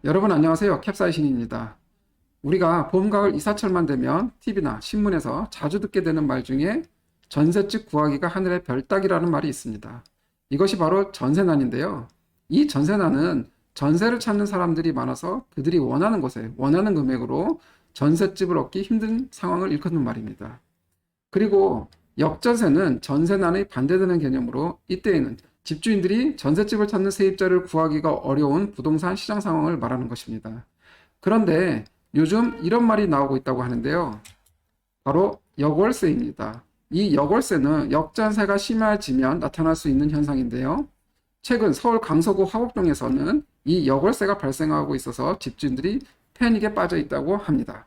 여러분 안녕하세요. 캡사이신입니다. 우리가 봄, 가을 이사철만 되면 TV나 신문에서 자주 듣게 되는 말 중에 전셋집 구하기가 하늘의 별 따기라는 말이 있습니다. 이것이 바로 전세난인데요. 이 전세난은 전세를 찾는 사람들이 많아서 그들이 원하는 곳에 원하는 금액으로 전셋집을 얻기 힘든 상황을 일컫는 말입니다. 그리고 역전세는 전세난의 반대되는 개념으로 이때에는 집주인들이 전셋집을 찾는 세입자를 구하기가 어려운 부동산 시장 상황을 말하는 것입니다. 그런데 요즘 이런 말이 나오고 있다고 하는데요. 바로 역월세입니다. 이 역월세는 역전세가 심해지면 나타날 수 있는 현상인데요. 최근 서울 강서구 화곡동에서는 이 역월세가 발생하고 있어서 집주인들이 패닉에 빠져 있다고 합니다.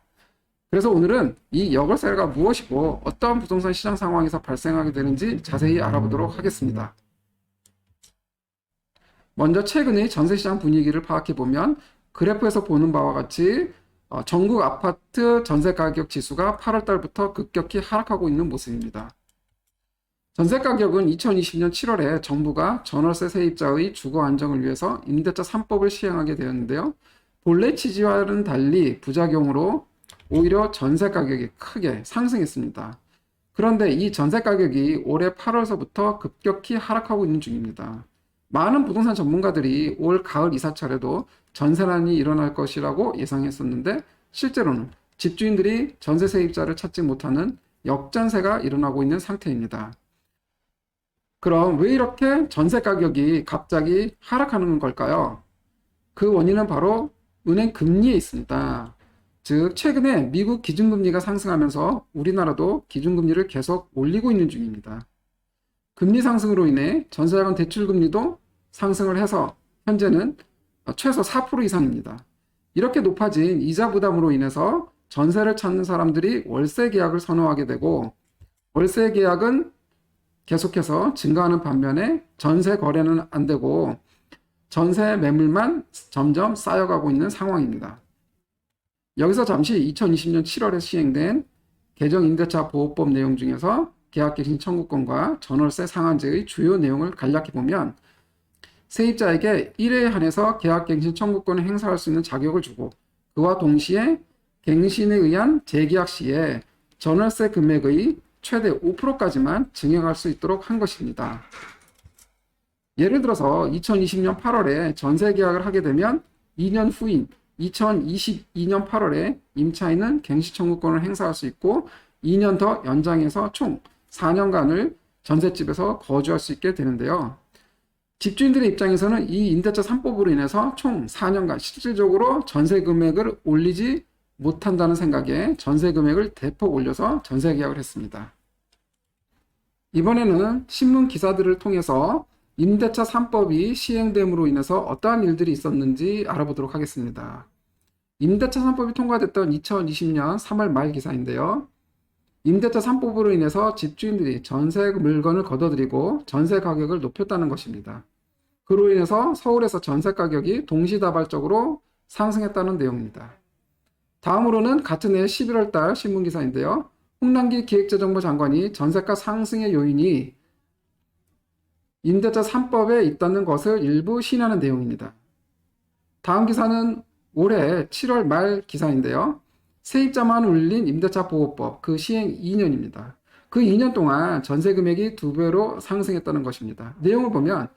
그래서 오늘은 이 역월세가 무엇이고 어떠한 부동산 시장 상황에서 발생하게 되는지 자세히 알아보도록 하겠습니다. 먼저 최근의 전세시장 분위기를 파악해보면 그래프에서 보는 바와 같이 전국 아파트 전세가격 지수가 8월 달부터 급격히 하락하고 있는 모습입니다. 전세가격은 2020년 7월에 정부가 전월세 세입자의 주거 안정을 위해서 임대차 3법을 시행하게 되었는데요. 본래 취지와는 달리 부작용으로 오히려 전세가격이 크게 상승했습니다. 그런데 이 전세가격이 올해 8월서부터 급격히 하락하고 있는 중입니다. 많은 부동산 전문가들이 올 가을 이사철에도 전세난이 일어날 것이라고 예상했었는데 실제로는 집주인들이 전세 세입자를 찾지 못하는 역전세가 일어나고 있는 상태입니다. 그럼 왜 이렇게 전세 가격이 갑자기 하락하는 걸까요? 그 원인은 바로 은행 금리에 있습니다. 즉 최근에 미국 기준금리가 상승하면서 우리나라도 기준금리를 계속 올리고 있는 중입니다. 금리 상승으로 인해 전세자금 대출금리도 상승을 해서 현재는 최소 4% 이상입니다. 이렇게 높아진 이자 부담으로 인해서 전세를 찾는 사람들이 월세 계약을 선호하게 되고 월세 계약은 계속해서 증가하는 반면에 전세 거래는 안 되고 전세 매물만 점점 쌓여가고 있는 상황입니다. 여기서 잠시 2020년 7월에 시행된 개정 임대차 보호법 내용 중에서 계약갱신 청구권과 전월세 상한제의 주요 내용을 간략히 보면 세입자에게 1회에 한해서 계약갱신 청구권을 행사할 수 있는 자격을 주고 그와 동시에 갱신에 의한 재계약 시에 전월세 금액의 최대 5%까지만 증액할 수 있도록 한 것입니다. 예를 들어서 2020년 8월에 전세 계약을 하게 되면 2년 후인 2022년 8월에 임차인은 갱신 청구권을 행사할 수 있고 2년 더 연장해서 총 4년간을 전셋집에서 거주할 수 있게 되는데요. 집주인들의 입장에서는 이 임대차 3법으로 인해서 총 4년간 실질적으로 전세 금액을 올리지 못한다는 생각에 전세 금액을 대폭 올려서 전세 계약을 했습니다. 이번에는 신문 기사들을 통해서 임대차 3법이 시행됨으로 인해서 어떠한 일들이 있었는지 알아보도록 하겠습니다. 임대차 3법이 통과됐던 2020년 3월 말 기사인데요. 임대차 3법으로 인해서 집주인들이 전세 물건을 걷어들이고 전세 가격을 높였다는 것입니다. 그로 인해서 서울에서 전세 가격이 동시다발적으로 상승했다는 내용입니다. 다음으로는 같은 해 11월 달 신문 기사인데요. 홍남기 기획재정부 장관이 전세가 상승의 요인이 임대차 3법에 있다는 것을 일부 시인하는 내용입니다. 다음 기사는 올해 7월 말 기사인데요. 세입자만 울린 임대차 보호법 그 시행 2년입니다. 그 2년 동안 전세 금액이 2배로 상승했다는 것입니다. 내용을 보면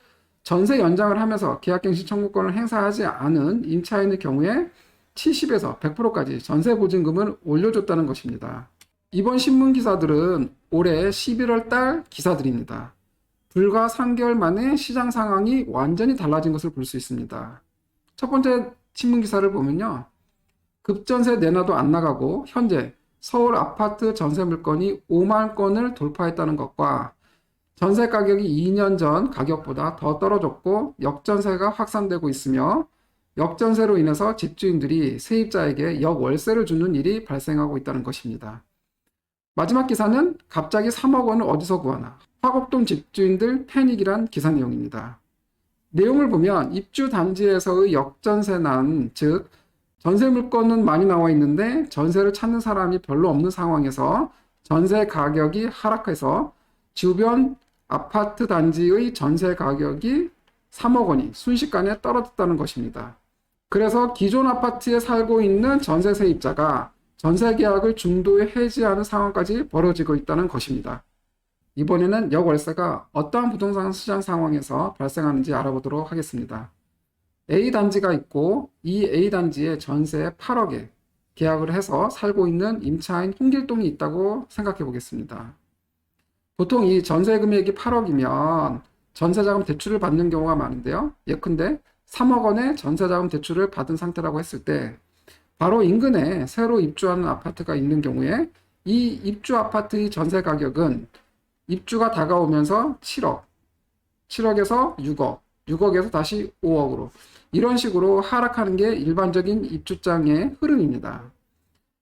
전세 연장을 하면서 계약갱신 청구권을 행사하지 않은 임차인의 경우에 70에서 100%까지 전세 보증금을 올려줬다는 것입니다. 이번 신문 기사들은 올해 11월 달 기사들입니다. 불과 3개월 만에 시장 상황이 완전히 달라진 것을 볼 수 있습니다. 첫 번째 신문 기사를 보면요. 급전세 내놔도 안 나가고 현재 서울 아파트 전세 물건이 5만 건을 돌파했다는 것과 전세 가격이 2년 전 가격보다 더 떨어졌고 역전세가 확산되고 있으며 역전세로 인해서 집주인들이 세입자에게 역월세를 주는 일이 발생하고 있다는 것입니다. 마지막 기사는 갑자기 3억 원을 어디서 구하나 화곡동 집주인들 패닉이란 기사 내용입니다. 내용을 보면 입주 단지에서의 역전세난, 즉 전세 물건은 많이 나와 있는데 전세를 찾는 사람이 별로 없는 상황에서 전세 가격이 하락해서 주변 아파트 단지의 전세 가격이 3억 원이 순식간에 떨어졌다는 것입니다. 그래서 기존 아파트에 살고 있는 전세 세입자가 전세 계약을 중도에 해지하는 상황까지 벌어지고 있다는 것입니다. 이번에는 역월세가 어떠한 부동산 시장 상황에서 발생하는지 알아보도록 하겠습니다. A 단지가 있고 이 A 단지에 전세 8억에 계약을 해서 살고 있는 임차인 홍길동이 있다고 생각해 보겠습니다. 보통 이 전세 금액이 8억이면 전세자금 대출을 받는 경우가 많은데요. 예컨대 3억 원의 전세자금 대출을 받은 상태라고 했을 때 바로 인근에 새로 입주하는 아파트가 있는 경우에 이 입주 아파트의 전세 가격은 입주가 다가오면서 7억, 7억에서 6억, 6억에서 다시 5억으로 이런 식으로 하락하는 게 일반적인 입주장의 흐름입니다.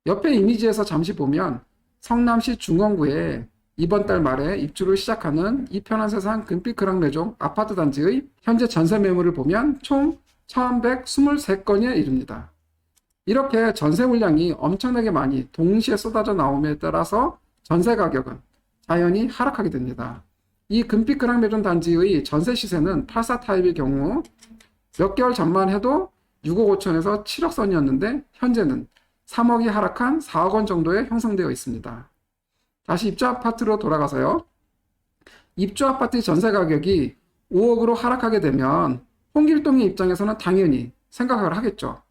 옆에 이미지에서 잠시 보면 성남시 중원구에 이번 달 말에 입주를 시작하는 이 편한 세상 금빛그랑 매종 아파트 단지의 현재 전세 매물을 보면 총 1123건에 이릅니다. 이렇게 전세 물량이 엄청나게 많이 동시에 쏟아져 나옴에 따라서 전세 가격은 자연히 하락하게 됩니다. 이 금빛그랑 매종 단지의 전세 시세는 84 타입의 경우 몇 개월 전만 해도 6억 5천에서 7억 선이었는데 현재는 3억이 하락한 4억 원 정도에 형성되어 있습니다. 다시 입주 아파트로 돌아가서요. 입주 아파트의 전세 가격이 5억으로 하락하게 되면 홍길동의 입장에서는 당연히 생각을 하겠죠.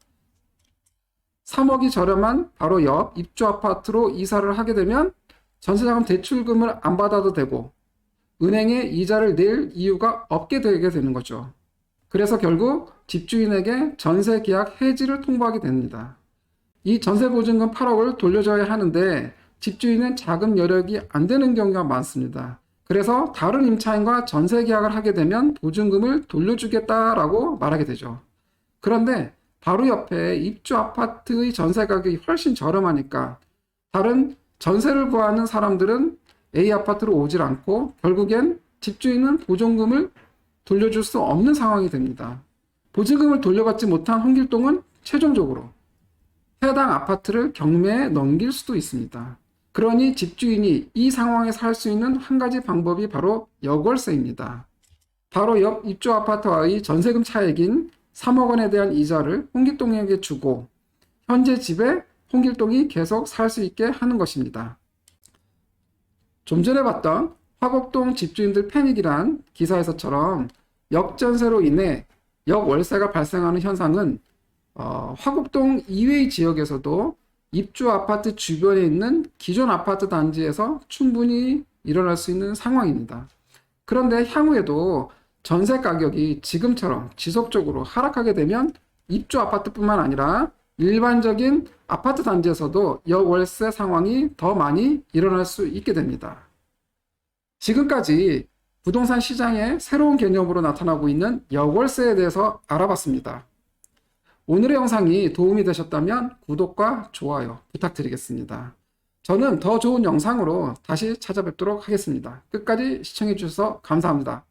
3억이 저렴한 바로 옆 입주 아파트로 이사를 하게 되면 전세자금 대출금을 안 받아도 되고 은행에 이자를 낼 이유가 없게 되게 되는 거죠. 그래서 결국 집주인에게 전세 계약 해지를 통보하게 됩니다. 이 전세 보증금 8억을 돌려줘야 하는데 집주인은 자금 여력이 안 되는 경우가 많습니다. 그래서 다른 임차인과 전세 계약을 하게 되면 보증금을 돌려주겠다라고 말하게 되죠. 그런데 바로 옆에 입주 아파트의 전세 가격이 훨씬 저렴하니까 다른 전세를 구하는 사람들은 A 아파트로 오질 않고 결국엔 집주인은 보증금을 돌려줄 수 없는 상황이 됩니다. 보증금을 돌려받지 못한 홍길동은 최종적으로 해당 아파트를 경매에 넘길 수도 있습니다. 그러니 집주인이 이 상황에서 할 수 있는 한 가지 방법이 바로 역월세입니다. 바로 옆 입주 아파트와의 전세금 차액인 3억 원에 대한 이자를 홍길동에게 주고 현재 집에 홍길동이 계속 살 수 있게 하는 것입니다. 좀 전에 봤던 화곡동 집주인들 패닉이란 기사에서처럼 역전세로 인해 역월세가 발생하는 현상은 화곡동 이외의 지역에서도 입주 아파트 주변에 있는 기존 아파트 단지에서 충분히 일어날 수 있는 상황입니다. 그런데 향후에도 전세 가격이 지금처럼 지속적으로 하락하게 되면 입주 아파트뿐만 아니라 일반적인 아파트 단지에서도 역월세 상황이 더 많이 일어날 수 있게 됩니다. 지금까지 부동산 시장의 새로운 개념으로 나타나고 있는 역월세에 대해서 알아봤습니다. 오늘의 영상이 도움이 되셨다면 구독과 좋아요 부탁드리겠습니다. 저는 더 좋은 영상으로 다시 찾아뵙도록 하겠습니다. 끝까지 시청해 주셔서 감사합니다.